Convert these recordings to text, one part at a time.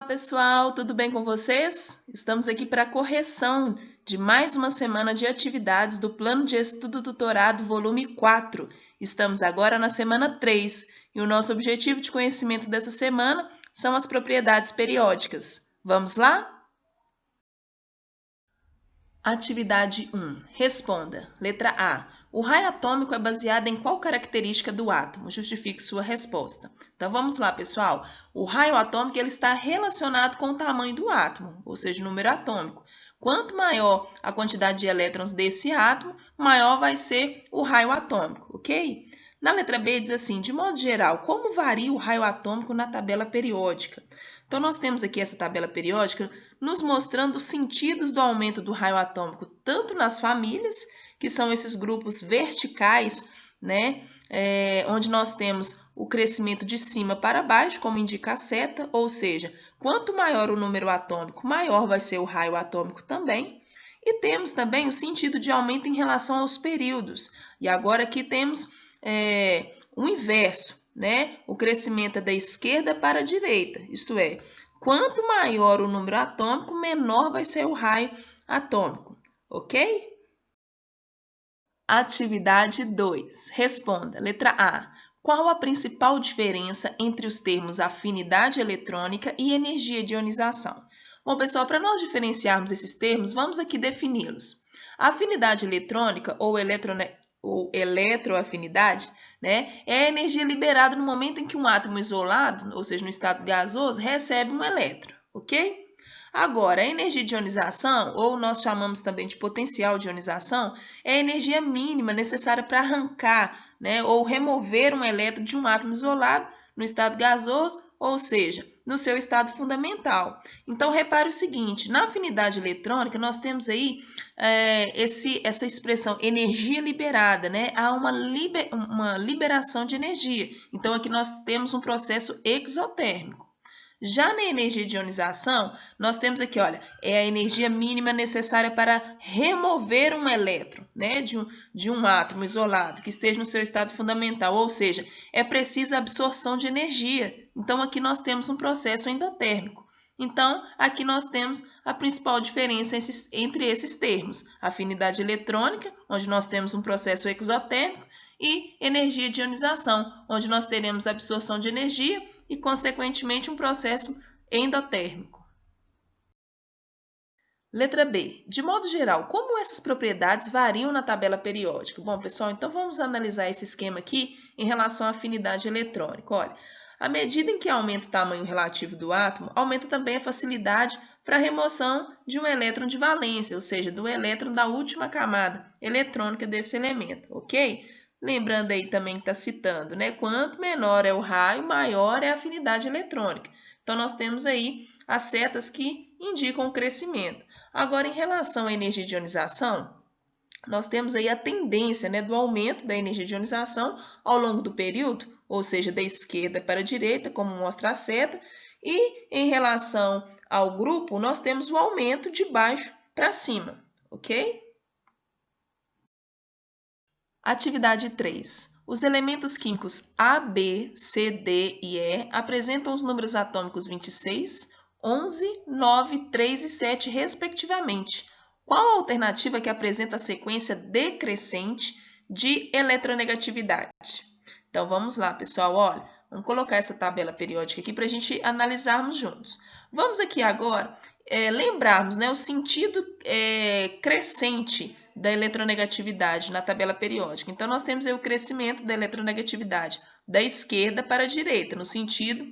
Pessoal, tudo bem com vocês? Estamos aqui para a correção de mais uma semana de atividades do Plano de Estudo Tutorado, volume 4. Estamos agora na semana 3 e o nosso objetivo de conhecimento dessa semana são as propriedades periódicas. Vamos lá? Atividade 1. Responda. Letra A. O raio atômico é baseado em qual característica do átomo? Justifique sua resposta. Então vamos lá, pessoal. O raio atômico ele está relacionado com o tamanho do átomo, ou seja, o número atômico. Quanto maior a quantidade de elétrons desse átomo, maior vai ser o raio atômico, ok? Na letra B diz assim, de modo geral, como varia o raio atômico na tabela periódica? Então, nós temos aqui essa tabela periódica nos mostrando os sentidos do aumento do raio atômico, tanto nas famílias, que são esses grupos verticais, né? Onde nós temos o crescimento de cima para baixo, como indica a seta, ou seja, quanto maior o número atômico, maior vai ser o raio atômico também. E temos também o sentido de aumento em relação aos períodos. E agora aqui temos o inverso, né? O crescimento é da esquerda para a direita, isto é, quanto maior o número atômico, menor vai ser o raio atômico, ok? Atividade 2. Responda. Letra A. Qual a principal diferença entre os termos afinidade eletrônica e energia de ionização? Bom, pessoal, para nós diferenciarmos esses termos, vamos aqui defini-los. A afinidade eletrônica ou eletroafinidade, né, é a energia liberada no momento em que um átomo isolado, ou seja, no estado gasoso, recebe um elétron, ok? Agora, a energia de ionização, ou nós chamamos também de potencial de ionização, é a energia mínima necessária para arrancar, né, ou remover um elétron de um átomo isolado no estado gasoso, ou seja, no seu estado fundamental. Então, repare o seguinte, na afinidade eletrônica, nós temos aí essa expressão energia liberada, né? Há uma liberação de energia. Então, aqui nós temos um processo exotérmico. Já na energia de ionização, nós temos aqui, olha, é a energia mínima necessária para remover um elétron, né, de um átomo isolado que esteja no seu estado fundamental, ou seja, é preciso a absorção de energia. Então, aqui nós temos um processo endotérmico. Então, aqui nós temos a principal diferença entre esses termos, afinidade eletrônica, onde nós temos um processo exotérmico, e energia de ionização, onde nós teremos absorção de energia e, consequentemente, um processo endotérmico. Letra B. De modo geral, como essas propriedades variam na tabela periódica? Bom, pessoal, então vamos analisar esse esquema aqui em relação à afinidade eletrônica. Olha, à medida em que aumenta o tamanho relativo do átomo, aumenta também a facilidade para a remoção de um elétron de valência, ou seja, do elétron da última camada eletrônica desse elemento, ok? Lembrando aí também que está citando, né? Quanto menor é o raio, maior é a afinidade eletrônica. Então, nós temos aí as setas que indicam o crescimento. Agora, em relação à energia de ionização, nós temos aí a tendência, né, do aumento da energia de ionização ao longo do período, ou seja, da esquerda para a direita, como mostra a seta, e em relação ao grupo, nós temos o aumento de baixo para cima, ok? Atividade 3. Os elementos químicos A, B, C, D e E apresentam os números atômicos 26, 11, 9, 3 e 7, respectivamente. Qual a alternativa que apresenta a sequência decrescente de eletronegatividade? Então, vamos lá, pessoal. Olha, vamos colocar essa tabela periódica aqui para a gente analisarmos juntos. Vamos aqui agora lembrarmos, né, o sentido crescente da eletronegatividade na tabela periódica. Então, nós temos aí o crescimento da eletronegatividade da esquerda para a direita, no sentido,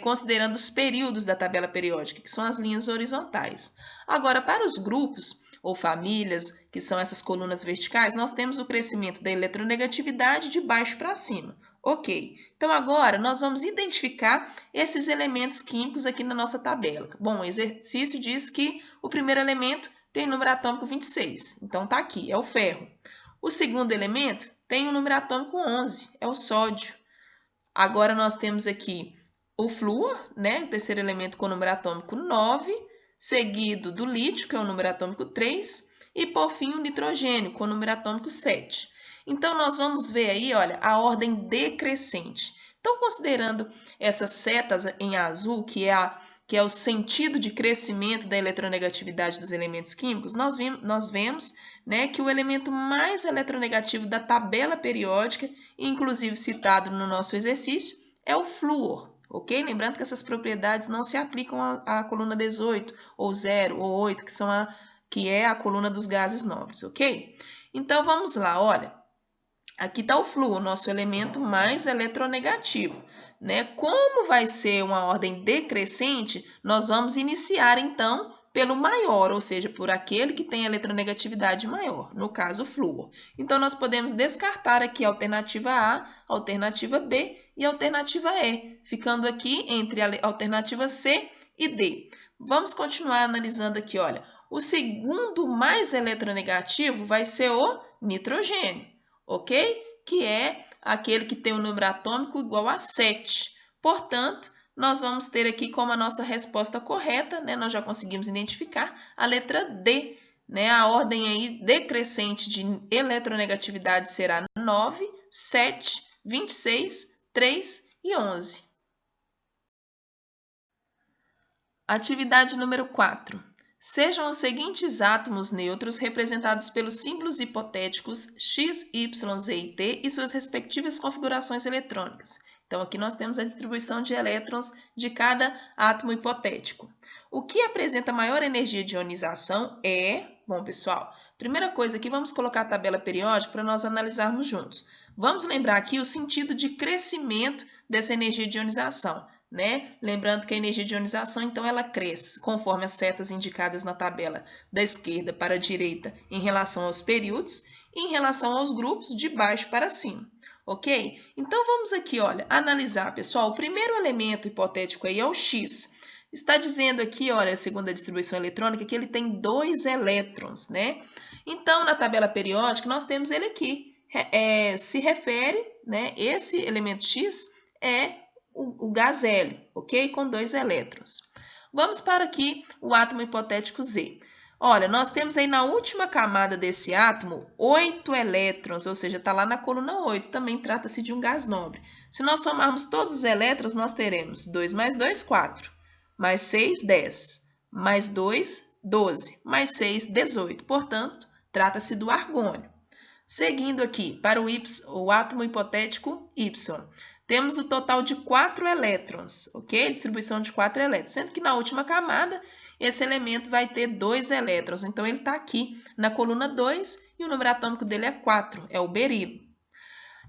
considerando os períodos da tabela periódica, que são as linhas horizontais. Agora, para os grupos ou famílias, que são essas colunas verticais, nós temos o crescimento da eletronegatividade de baixo para cima. Ok, então agora nós vamos identificar esses elementos químicos aqui na nossa tabela. Bom, o exercício diz que o primeiro elemento tem o número atômico 26, então tá aqui, é o ferro. O segundo elemento tem o número atômico 11, é o sódio. Agora nós temos aqui o flúor, né, o terceiro elemento com o número atômico 9, seguido do lítio, que é o número atômico 3, e por fim o nitrogênio, com o número atômico 7. Então, nós vamos ver aí, olha, a ordem decrescente. Então, considerando essas setas em azul, que que é o sentido de crescimento da eletronegatividade dos elementos químicos, nós vemos, né, que o elemento mais eletronegativo da tabela periódica, inclusive citado no nosso exercício, é o flúor, ok? Lembrando que essas propriedades não se aplicam à coluna 18, ou 0, ou 8, que é a coluna dos gases nobres, ok? Então, vamos lá, olha. Aqui está o flúor, nosso elemento mais eletronegativo, né? Como vai ser uma ordem decrescente, nós vamos iniciar, então, pelo maior, ou seja, por aquele que tem eletronegatividade maior, no caso, o flúor. Então, nós podemos descartar aqui a alternativa A, a alternativa B e a alternativa E, ficando aqui entre a alternativa C e D. Vamos continuar analisando aqui, olha. O segundo mais eletronegativo vai ser o nitrogênio, ok? Que é aquele que tem um número atômico igual a 7. Portanto, nós vamos ter aqui como a nossa resposta correta, né? Nós já conseguimos identificar a letra D, né? A ordem aí decrescente de eletronegatividade será 9, 7, 26, 3 e 11. Atividade número 4. Sejam os seguintes átomos neutros representados pelos símbolos hipotéticos X, Y, Z e T e suas respectivas configurações eletrônicas. Então, aqui nós temos a distribuição de elétrons de cada átomo hipotético. O que apresenta maior energia de ionização é... Bom, pessoal, primeira coisa aqui, vamos colocar a tabela periódica para nós analisarmos juntos. Vamos lembrar aqui o sentido de crescimento dessa energia de ionização, né? Lembrando que a energia de ionização, então, ela cresce conforme as setas indicadas na tabela da esquerda para a direita em relação aos períodos e em relação aos grupos de baixo para cima, ok? Então, vamos aqui, olha, analisar, pessoal. O primeiro elemento hipotético aí é o X. Está dizendo aqui, olha, segundo a distribuição eletrônica, que ele tem 2 elétrons, né? Então, na tabela periódica, nós temos ele aqui. Se refere, né? Esse elemento X é o gás hélio, ok? Com 2 elétrons. Vamos para aqui o átomo hipotético Z. Olha, nós temos aí na última camada desse átomo 8 elétrons, ou seja, está lá na coluna 8, também trata-se de um gás nobre. Se nós somarmos todos os elétrons, nós teremos 2 mais 2, 4, mais 6, 10, mais 2, 12, mais 6, 18. Portanto, trata-se do argônio. Seguindo aqui, para o átomo hipotético Y. Temos o total de 4 elétrons, ok? Distribuição de 4 elétrons, sendo que na última camada esse elemento vai ter 2 elétrons. Então, ele está aqui na coluna 2 e o número atômico dele é 4, é o berilo.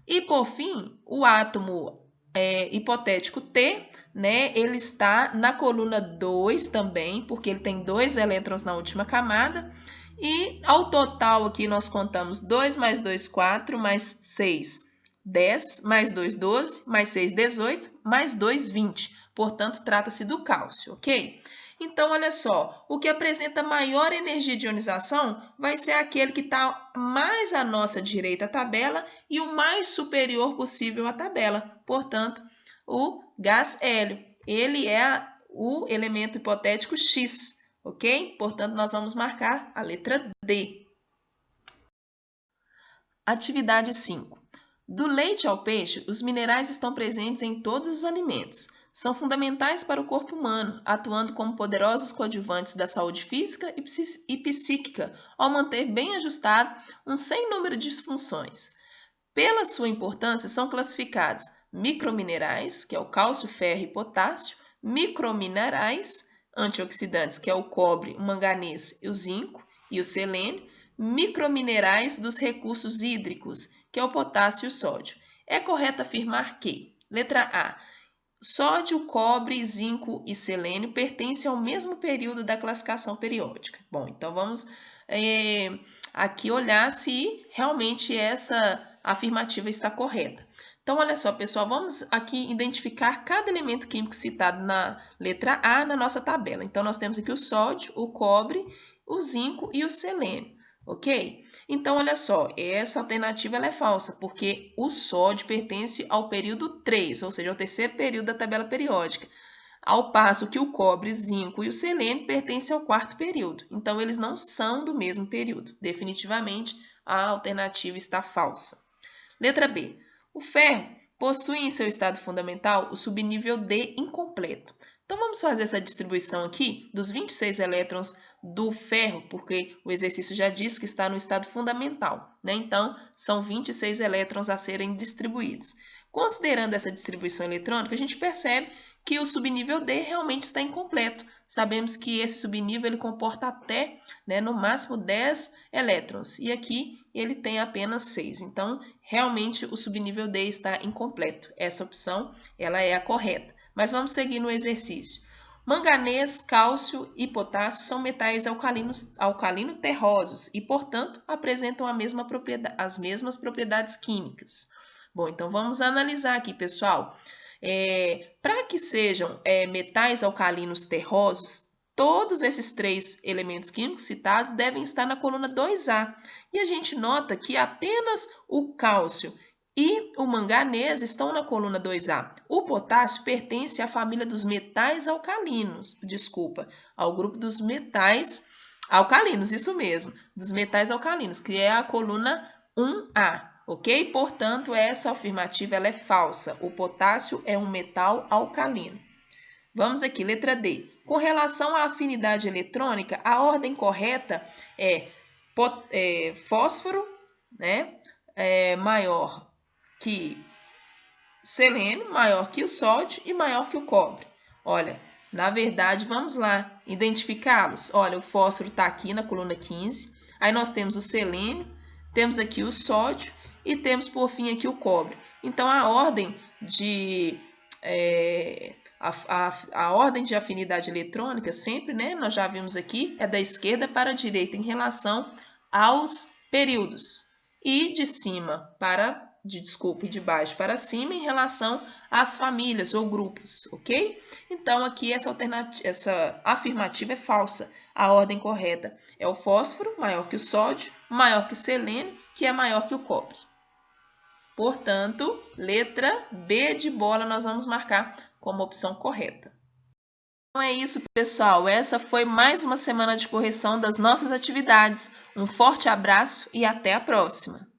E, por fim, o átomo hipotético T, né? Ele está na coluna 2 também, porque ele tem 2 elétrons na última camada. E, ao total, aqui nós contamos 2 mais 2, 4, mais 6, 10, mais 2, 12, mais 6, 18, mais 2, 20. Portanto, trata-se do cálcio, ok? Então, olha só, o que apresenta maior energia de ionização vai ser aquele que está mais à nossa direita à tabela e o mais superior possível à tabela. Portanto, o gás hélio. Ele é o elemento hipotético X, ok? Portanto, nós vamos marcar a letra D. Atividade 5. Do leite ao peixe, os minerais estão presentes em todos os alimentos. São fundamentais para o corpo humano, atuando como poderosos coadjuvantes da saúde física e psíquica, ao manter bem ajustado um sem número de funções. Pela sua importância, são classificados microminerais, que é o cálcio, ferro e potássio, microminerais, antioxidantes, que é o cobre, o manganês, o zinco e o selênio, microminerais dos recursos hídricos, que é o potássio e o sódio. É correto afirmar que, letra A, sódio, cobre, zinco e selênio pertencem ao mesmo período da classificação periódica. Bom, então vamos aqui olhar se realmente essa afirmativa está correta. Então, olha só, pessoal, vamos aqui identificar cada elemento químico citado na letra A na nossa tabela. Então, nós temos aqui o sódio, o cobre, o zinco e o selênio, ok? Então, olha só, essa alternativa ela é falsa, porque o sódio pertence ao período 3, ou seja, ao terceiro período da tabela periódica, ao passo que o cobre, zinco e o selênio pertencem ao quarto período. Então, eles não são do mesmo período. Definitivamente, a alternativa está falsa. Letra B. O ferro possui em seu estado fundamental o subnível D incompleto. Então, vamos fazer essa distribuição aqui dos 26 elétrons do ferro, porque o exercício já diz que está no estado fundamental, né? Então, são 26 elétrons a serem distribuídos. Considerando essa distribuição eletrônica, a gente percebe que o subnível D realmente está incompleto. Sabemos que esse subnível ele comporta até, né, no máximo 10 elétrons, e aqui ele tem apenas 6. Então, realmente o subnível D está incompleto. Essa opção ela é a correta. Mas vamos seguir no exercício. Manganês, cálcio e potássio são metais alcalino-terrosos e, portanto, apresentam as mesmas propriedades químicas. Bom, então vamos analisar aqui, pessoal. Para que sejam metais alcalinos terrosos, todos esses 3 elementos químicos citados devem estar na coluna 2A. E a gente nota que apenas o cálcio e o manganês estão na coluna 2A. O potássio pertence à família dos metais alcalinos, ao grupo dos metais alcalinos, isso mesmo, dos metais alcalinos, que é a coluna 1A. Ok? Portanto, essa afirmativa ela é falsa. O potássio é um metal alcalino. Vamos aqui, letra D. Com relação à afinidade eletrônica, a ordem correta é fósforo, né, maior que selênio, maior que o sódio e maior que o cobre. Olha, na verdade, vamos lá identificá-los. Olha, o fósforo está aqui na coluna 15. Aí nós temos o selênio, temos aqui o sódio e temos, por fim, aqui o cobre. Então, a ordem de afinidade eletrônica sempre, né, nós já vimos aqui, é da esquerda para a direita em relação aos períodos e de baixo para cima em relação às famílias ou grupos, ok? Então, aqui essa afirmativa é falsa. A ordem correta é o fósforo, maior que o sódio, maior que o selênio, que é maior que o cobre. Portanto, letra B de bola nós vamos marcar como opção correta. Então é isso, pessoal. Essa foi mais uma semana de correção das nossas atividades. Um forte abraço e até a próxima!